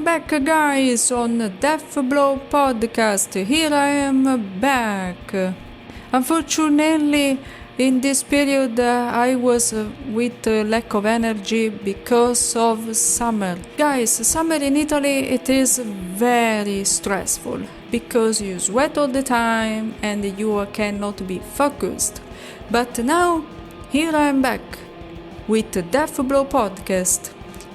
back, guys, on Death Blow podcast. Here I am back. Unfortunately, in this period I was with lack of energy because of summer. Guys, summer in Italy, it is very stressful because you sweat all the time and you cannot be focused. But now, here I am back with the Death Blow podcast.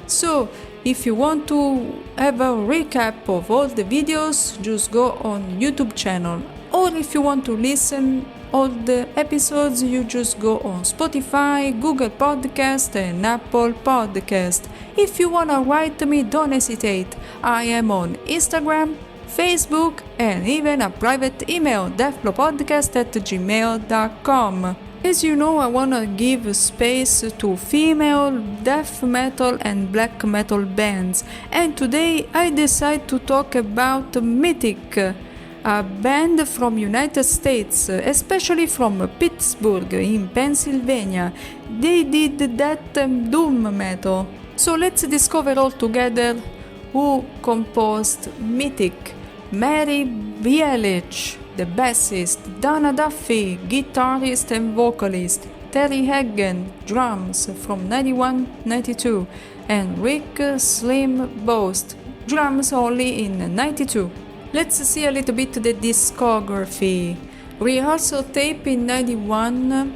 So, if you want to have a recap of all the videos, just go on YouTube channel. Or if you want to listen all the episodes, you just go on Spotify, Google Podcast and Apple Podcast. If you wanna write me, don't hesitate. I am on Instagram, Facebook and even a private email, deathblowpodcast@gmail.com. As you know, I wanna give space to female death metal and black metal bands, and today I decide to talk about Mythic, a band from United States, especially from Pittsburgh in Pennsylvania. They did that doom metal. So let's discover all together who composed Mythic. Mary Bielich, the bassist, Dana Duffy, guitarist and vocalist, Terry Hagen, drums from 91-92, and Rick Slim Boast, drums only in 92. Let's see a little bit the discography. Rehearsal tape in 91,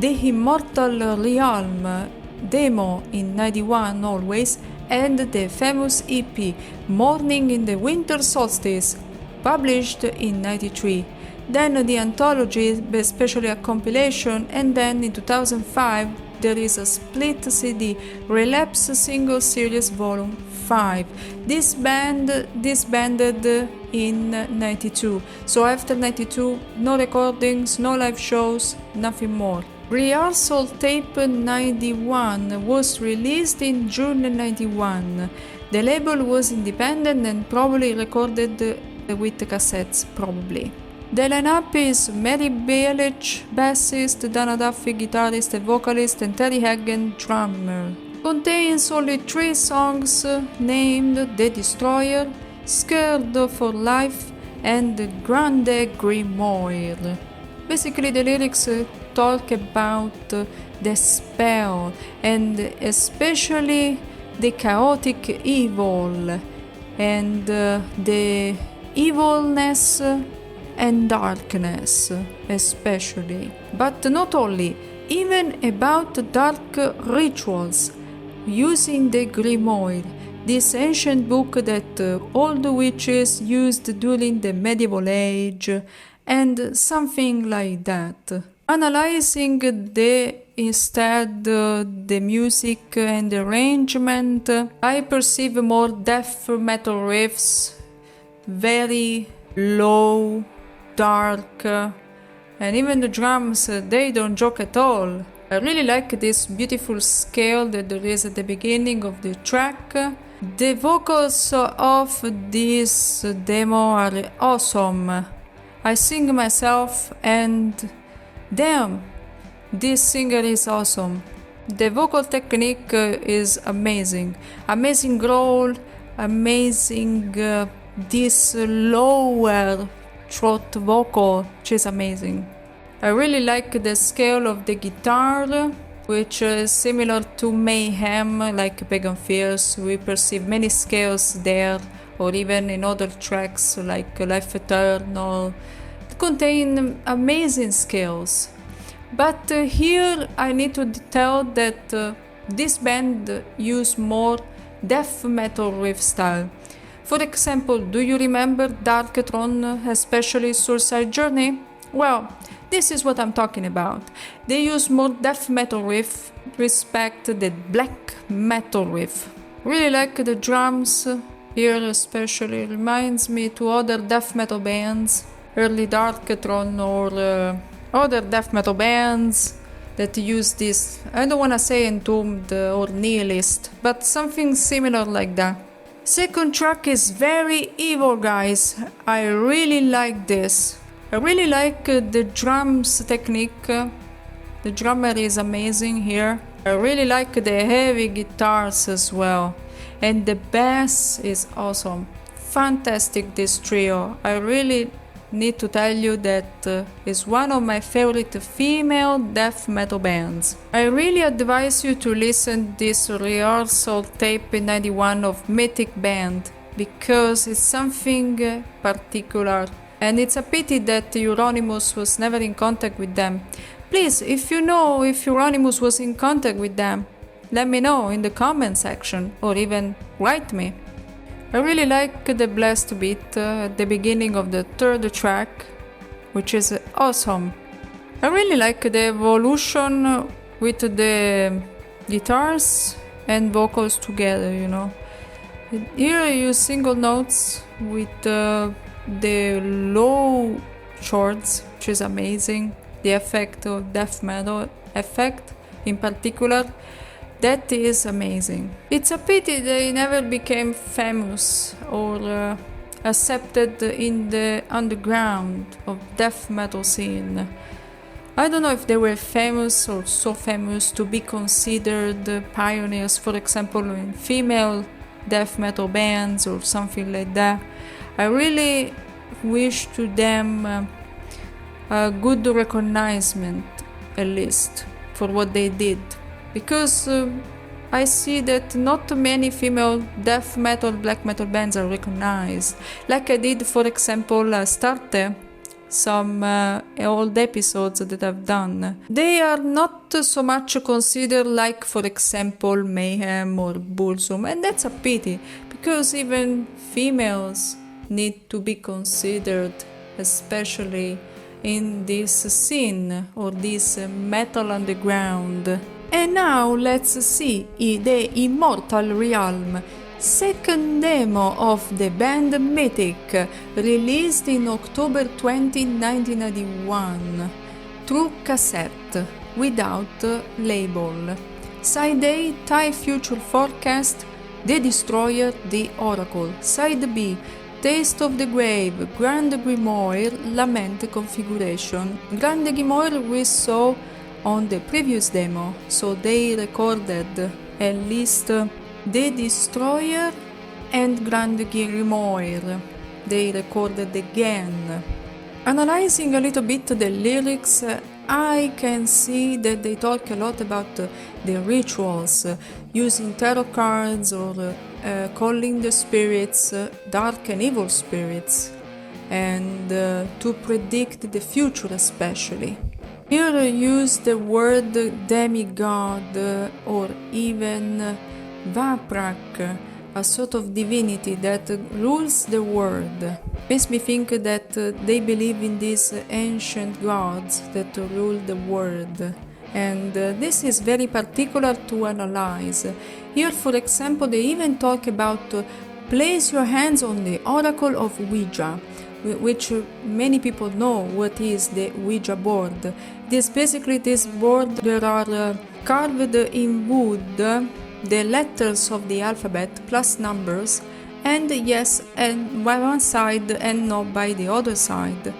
The Immortal Realm demo in 91 always, and the famous EP Morning in the Winter Solstice, published in 93. Then the anthology, especially a compilation, and then in 2005 there is a split CD, Relapse Single Series Volume 5. This band disbanded in 92. So after 92, no recordings, no live shows, nothing more. Rehearsal tape 91 was released in June 91. The label was independent and probably recorded with cassettes, probably. The lineup is Mary Bielich, bassist, Dana Duffy, guitarist and vocalist, and Terry Hagen, drummer. Contains only 3 songs named The Destroyer, Scared for Life, and Grande Grimoire. Basically, the lyrics talk about the spell and especially the chaotic evil and the evilness and darkness especially. But not only, even about dark rituals using the Grimoire, this ancient book that all the witches used during the medieval age, and something like that. Analyzing the music and the arrangement, I perceive more death metal riffs, very low, dark, and even the drums, they don't joke at all. I really like this beautiful scale that there is at the beginning of the track. The vocals of this demo are awesome. I sing myself and damn, this singer is awesome. The vocal technique is amazing. Amazing growl, amazing this lower throat vocal, which is amazing. I really like the scale of the guitar, which is similar to Mayhem, like Pagan Fears. We perceive many scales there, or even in other tracks like Life Eternal, contain amazing scales. But here I need to tell that this band use more death metal riff style. For example, do you remember Darkthrone, especially Suicide Journey? Well, this is what I'm talking about. They use more death metal riff, respect the black metal riff. Really like the drums here, especially reminds me to other death metal bands, early Darkthrone or other death metal bands that use this. I don't wanna say entombed or nihilist, but something similar like that. Second track is very evil, guys. I really like this. I really like the drums technique. The drummer is amazing here. I really like the heavy guitars as well. And the bass is awesome. Fantastic, this trio. I really need to tell you that is one of my favorite female death metal bands. I really advise you to listen this rehearsal tape in 91 of Mythic band, because it's something particular, and it's a pity that Euronymous was never in contact with them. Please, if you know if Euronymous was in contact with them, let me know in the comment section, or even write me. I really like the blast beat at the beginning of the third track, which is awesome. I really like the evolution with the guitars and vocals together, you know. Here I use single notes with the low chords, which is amazing. The effect of death metal effect in particular, that is amazing. It's a pity they never became famous or accepted in the underground of death metal scene. I don't know if they were famous or so famous to be considered pioneers, for example, in female death metal bands or something like that. I really wish to them a good recognition, at least, for what they did. Because I see that not many female death metal, black metal bands are recognized. Like I did, for example, Starte, some old episodes that I've done. They are not so much considered like, for example, Mayhem or Bullsum, and that's a pity, because even females need to be considered, especially in this scene or this metal underground. And now let's see the Immortal Realm, second demo of the band Mythic, released in October 20, 1991, through cassette, without label. Side A, TIE Future Forecast, The Destroyer, The Oracle. Side B, Taste of the Grave, Grand Grimoire, Lament Configuration. Grand Grimoire we saw on the previous demo, so they recorded at least The Destroyer and Grand Grimoire. They recorded again. Analyzing a little bit the lyrics, I can see that they talk a lot about the rituals, using tarot cards or calling the spirits, dark and evil spirits, and to predict the future especially. Here I use the word demigod or even Vaprak, a sort of divinity that rules the world. Makes me think that they believe in these ancient gods that rule the world. And this is very particular to analyze. Here, for example, they even talk about place your hands on the Oracle of Ouija, which many people know what is the Ouija board. It is basically this board. There are carved in wood the letters of the alphabet plus numbers, and yes, and by one side and no by the other side.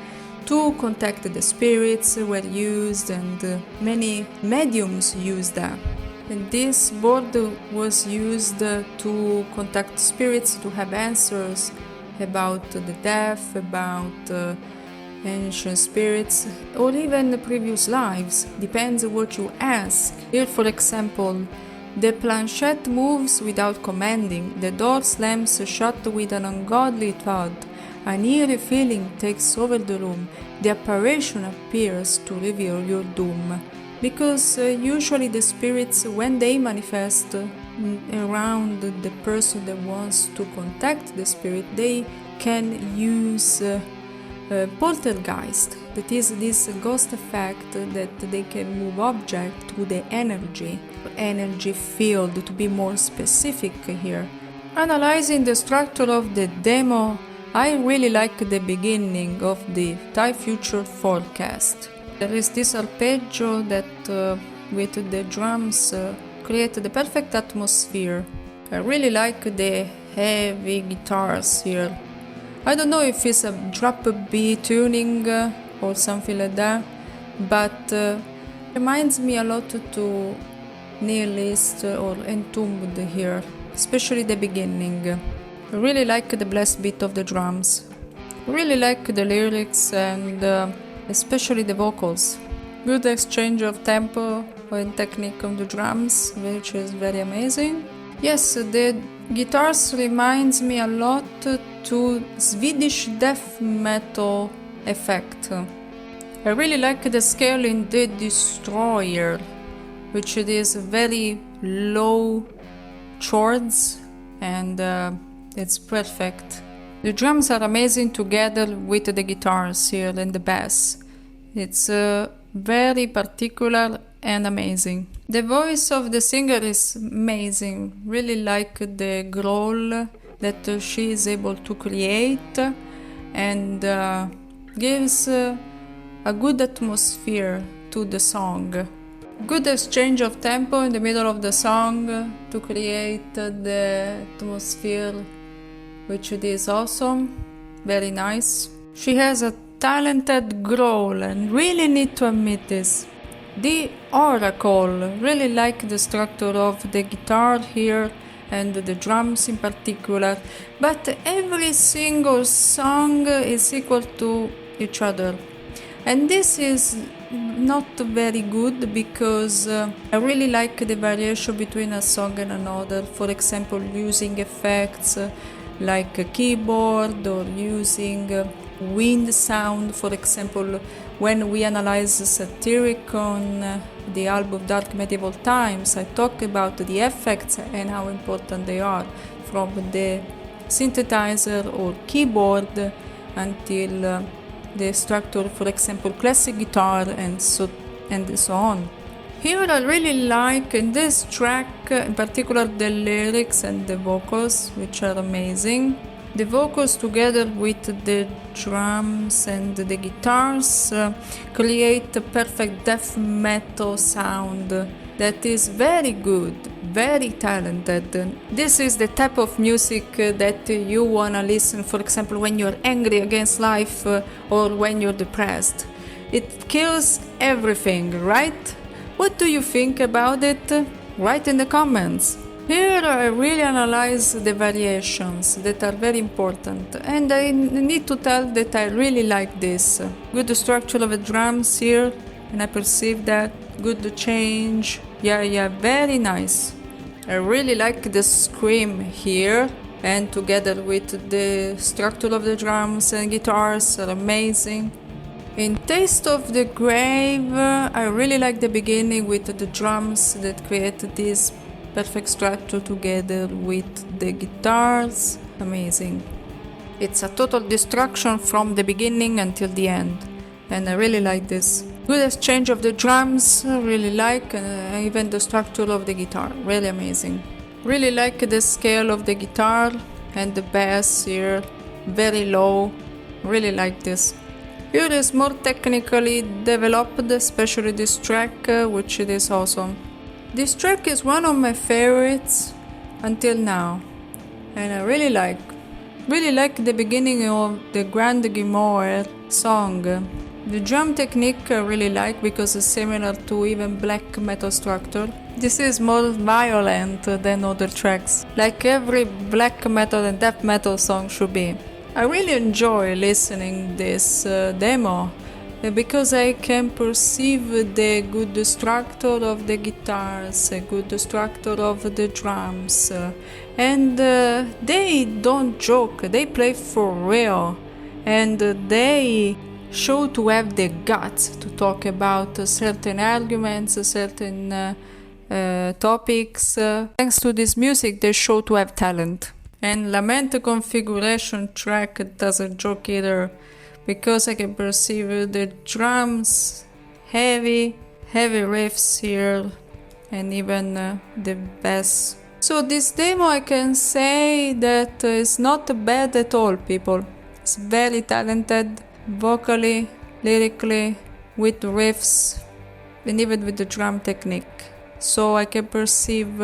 To contact the spirits were used, and many mediums used that. And this board was used to contact spirits, to have answers about the death, about ancient spirits, or even the previous lives. Depends what you ask. Here, for example, the planchette moves without commanding, the door slams shut with an ungodly thud, an eerie feeling takes over the room, the apparition appears to reveal your doom. Because usually the spirits, when they manifest around the person that wants to contact the spirit, they can use poltergeist, that is this ghost effect that they can move object through the energy field, to be more specific here. Analyzing the structure of the demo, I really like the beginning of the TIE Future Forecast. There is this arpeggio that with the drums create the perfect atmosphere. I really like the heavy guitars here. I don't know if it's a drop B tuning or something like that, but reminds me a lot to Nihilist or Entombed here. especially the beginning. I really like the blast beat of the drums. I really like the lyrics and especially the vocals. Good exchange of tempo and technique of the drums, which is very amazing. Yes, the guitars reminds me a lot to Swedish death metal effect. I really like the scale in the Destroyer, which it is very low chords and it's perfect. The drums are amazing together with the guitars here and the bass. It's very particular and amazing. The voice of the singer is amazing. Really like the growl that she is able to create and gives a good atmosphere to the song. Good exchange of tempo in the middle of the song to create the atmosphere, which it is awesome, very nice. She has a talented growl and really need to admit this. The Oracle, really like the structure of the guitar here and the drums in particular, but every single song is equal to each other. And this is not very good because I really like the variation between a song and another. For example, using effects like a keyboard or using wind sound. For example, when we analyze Satiric on the album Dark Medieval Times, I talk about the effects and how important they are, from the synthesizer or keyboard until the structure, for example, classic guitar and so on. Here I really like in this track in particular the lyrics and the vocals, which are amazing. The vocals together with the drums and the guitars create a perfect death metal sound that is very good, very talented. This is the type of music that you wanna listen, for example, when you're angry against life or when you're depressed. It kills everything, right? What do you think about it? Write in the comments. Here I really analyze the variations that are very important, and I need to tell that I really like this. Good structure of the drums here, and I perceive that. Good change. Yeah, very nice. I really like the scream here, and together with the structure of the drums and guitars are amazing. In Taste of the Grave, I really like the beginning with the drums that create this perfect structure together with the guitars. Amazing. It's a total destruction from the beginning until the end, and I really like this. Good exchange of the drums, really like, even the structure of the guitar, really amazing. Really like the scale of the guitar and the bass here, very low, really like this. Here is more technically developed, especially this track, which it is awesome. This track is one of my favorites until now, and I really like the beginning of the Grand Grimoire song. The drum technique I really like because it's similar to even black metal structure. This is more violent than other tracks, like every black metal and death metal song should be. I really enjoy listening this demo because I can perceive the good structure of the guitars, a good structure of the drums, and they don't joke, they play for real, and they show to have the guts to talk about certain arguments, certain topics. Thanks to this music, they show to have talent. And Lament Configuration track doesn't joke either, because I can perceive the drums, heavy riffs here, and even the bass. So this demo I can say that it's not bad at all, people. It's very talented, vocally, lyrically, with riffs, and even with the drum technique. So I can perceive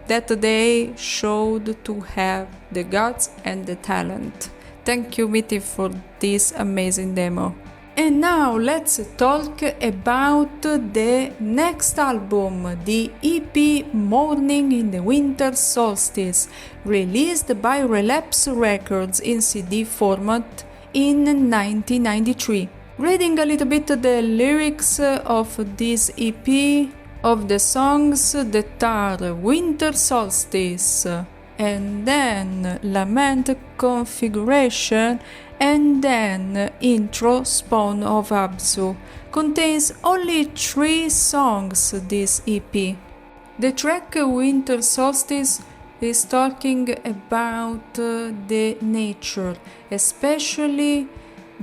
that they showed to have the guts and the talent. Thank you, Mythic, for this amazing demo. And now let's talk about the next album, the EP Morning in the Winter Solstice, released by Relapse Records in CD format in 1993. Reading a little bit the lyrics of this EP, of the songs that are Winter Solstice, and then Lament Configuration, and then Intro Spawn of Absu. Contains only 3 songs, this EP. The track Winter Solstice is talking about the nature, especially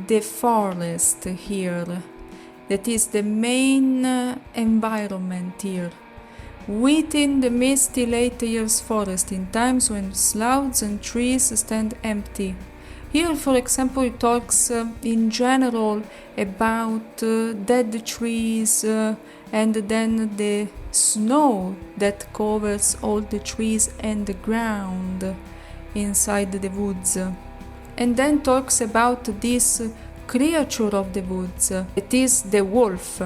the forest here. That is the main environment here. Within the misty late years forest, in times when clouds and trees stand empty. Here, for example, it talks in general about dead trees and then the snow that covers all the trees and the ground inside the woods. And then talks about this creature of the woods. It is the wolf.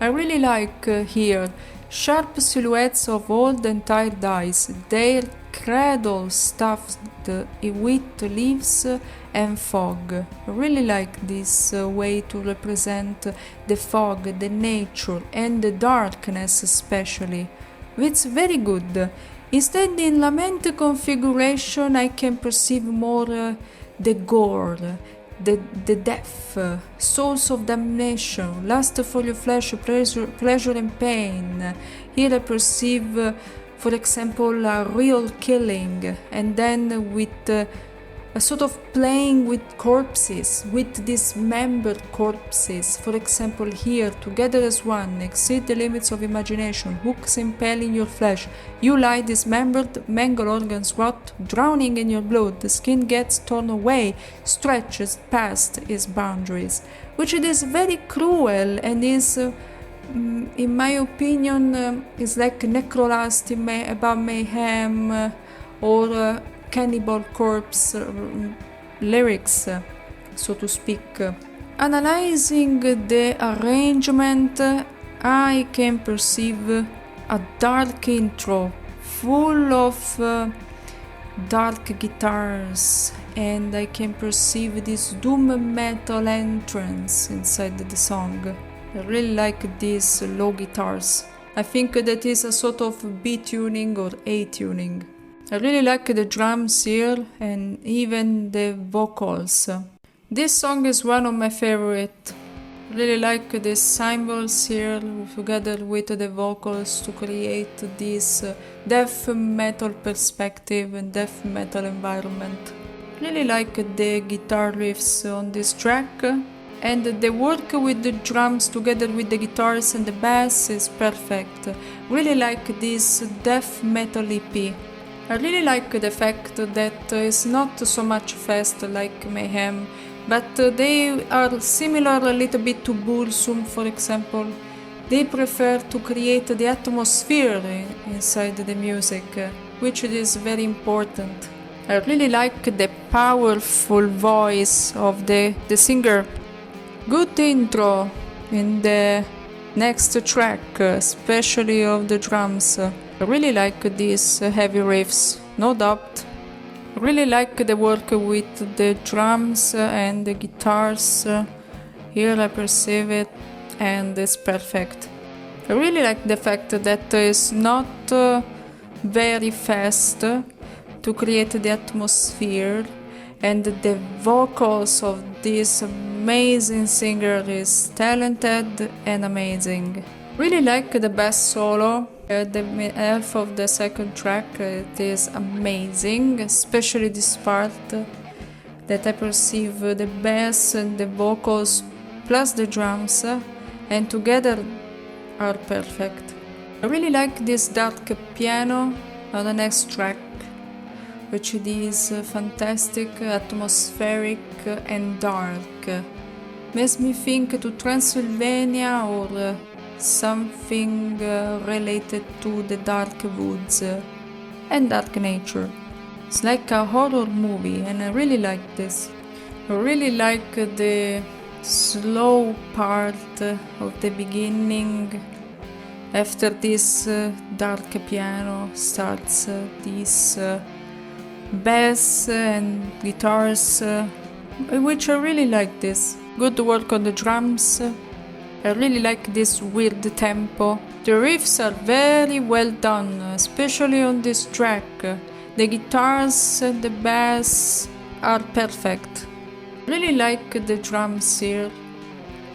I really like here sharp silhouettes of old and tired eyes, their cradle stuffed with leaves and fog. I really like this way to represent the fog, the nature, and the darkness especially. It's very good. Instead, in Lament Configuration, I can perceive more the gore, the death, souls of damnation, lust for your flesh, pleasure and pain. Here I perceive, for example, a real killing, and then with a sort of playing with corpses, with dismembered corpses. For example, here, together as one, exceed the limits of imagination, hooks impaling your flesh, you lie dismembered, mangled organs rot, drowning in your blood, the skin gets torn away, stretches past its boundaries, which it is very cruel and is, in my opinion, is like necrolust about mayhem or Cannibal Corpse lyrics, so to speak. Analyzing the arrangement, I can perceive a dark intro full of dark guitars, and I can perceive this doom metal entrance inside the song. I really like these low guitars. I think that is a sort of B tuning or A tuning. I really like the drums here and even the vocals. This song is one of my favorite. I really like the cymbals here together with the vocals to create this death metal perspective and death metal environment. I really like the guitar riffs on this track, and the work with the drums together with the guitars and the bass is perfect. Really like this death metal EP. I really like the fact that it's not so much fast like Mayhem, but they are similar a little bit to Bursum, for example. They prefer to create the atmosphere inside the music, which is very important. I really like the powerful voice of the singer. Good intro in the next track, especially of the drums. I really like these heavy riffs, no doubt. I really like the work with the drums and the guitars. Here I perceive it and it's perfect. I really like the fact that it's not very fast to create the atmosphere, and the vocals of this amazing singer is talented and amazing. Really like the bass solo. The half of the second track, it is amazing, especially this part that I perceive the bass and the vocals plus the drums, and together are perfect. I really like this dark piano on the next track, which is fantastic, atmospheric and dark. Makes me think to Transylvania or something related to the dark woods and dark nature. It's like a horror movie and I really like this. I really like the slow part of the beginning. After this dark piano starts this bass and guitars, which I really like this. Good work on the drums. I really like this weird tempo. The riffs are very well done, especially on this track. The guitars and the bass are perfect. Really like the drums here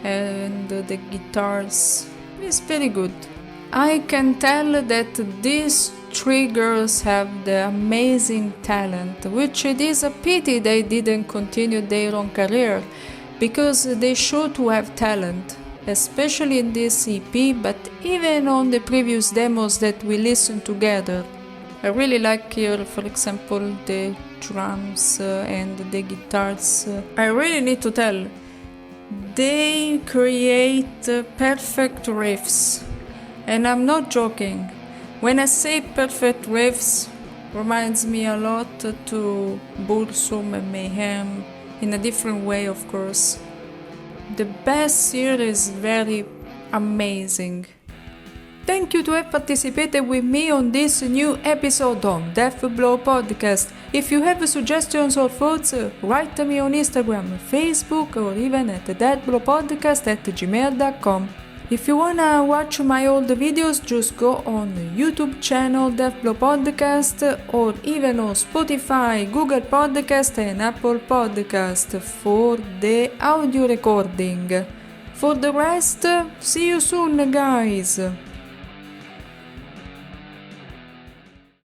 and the guitars. It's very good. I can tell that these three girls have the amazing talent, which it is a pity they didn't continue their own career, because they show to have talent, especially in this EP, but even on the previous demos that we listened together. I really like here, for example, the drums and the guitars. I really need to tell, they create perfect riffs. And I'm not joking. When I say perfect riffs, reminds me a lot to Bursum and Mayhem, in a different way, of course. The bass here is very amazing. Thank you to have participated with me on this new episode of Death Blow Podcast. If you have suggestions or thoughts, write me on Instagram, Facebook, or even at deathblowpodcast@gmail.com. If you wanna watch my old videos, just go on YouTube channel Death Blow Podcast or even on Spotify, Google Podcast and Apple Podcast for the audio recording. For the rest, see you soon, guys!